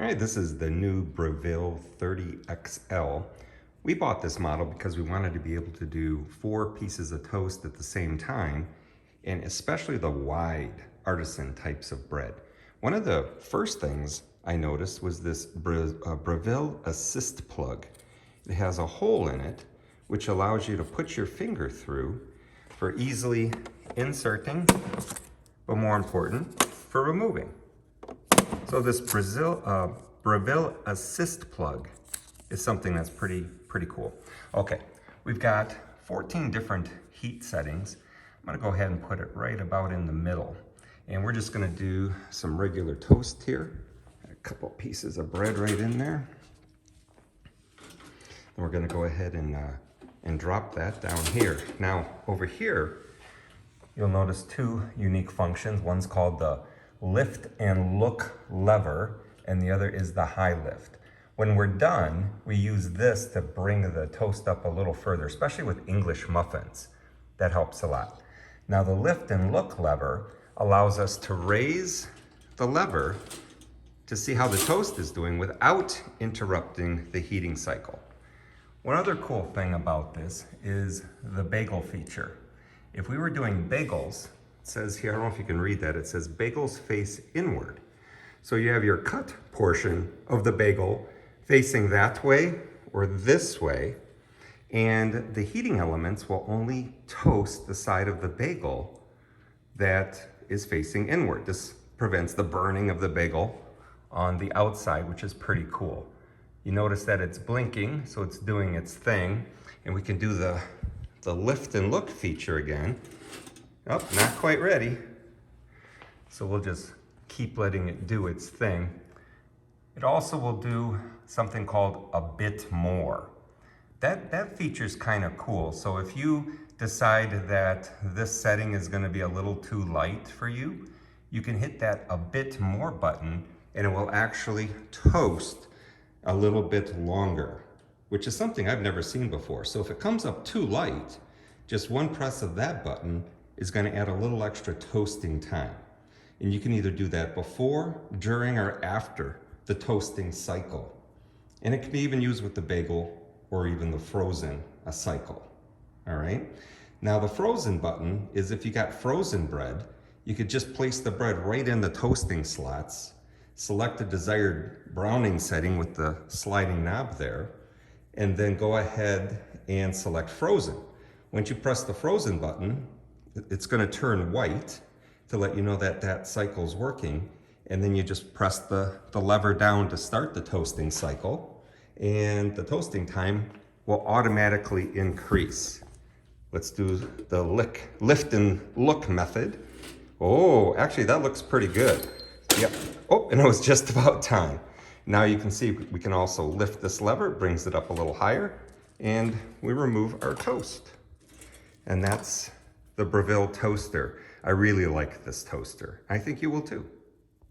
All right, this is the new Breville 30XL. We bought this model because we wanted to be able to do 4 pieces of toast at the same time, and especially the wide artisan types of bread. One of the first things I noticed was this Breville assist plug. It has a hole in it, which allows you to put your finger through for easily inserting, but more important, for removing. So this Breville assist plug is something that's pretty cool. Okay, we've got 14 different heat settings. I'm gonna go ahead and put it right about in the middle. And we're just gonna do some regular toast here. A couple pieces of bread right in there. And we're gonna go ahead and drop that down here. Now, over here, you'll notice 2 unique functions. One's called the lift and look lever, and the other is the high lift. When we're done, we use this to bring the toast up a little further, especially with English muffins. That helps a lot. Now the lift and look lever allows us to raise the lever to see how the toast is doing without interrupting the heating cycle. One other cool thing about this is the bagel feature. If we were doing bagels, it says here, I don't know if you can read that, it says bagels face inward. So you have your cut portion of the bagel facing that way or this way, and the heating elements will only toast the side of the bagel that is facing inward. This prevents the burning of the bagel on the outside, which is pretty cool. You notice that it's blinking, so it's doing its thing, and we can do the lift and look feature again. Oh, not quite ready. So we'll just keep letting it do its thing. It also will do something called a bit more. That feature's kind of cool. So if you decide that this setting is going to be a little too light for you, you can hit that a bit more button and it will actually toast a little bit longer, which is something I've never seen before. So if it comes up too light, just one press of that button is going to add a little extra toasting time. And you can either do that before, during, or after the toasting cycle. And it can be even used with the bagel or even the frozen cycle. All right. Now the frozen button is if you got frozen bread, you could just place the bread right in the toasting slots, select the desired browning setting with the sliding knob there, and then go ahead and select frozen. Once you press the frozen button, it's going to turn white to let you know that that cycle's working. And then you just press the lever down to start the toasting cycle, and the toasting time will automatically increase. Let's do the lift and look method. Oh, actually that looks pretty good. Yep. Oh, and it was just about time. Now you can see we can also lift this lever, it brings it up a little higher, and we remove our toast. And that's the Breville toaster. I really like this toaster. I think you will too.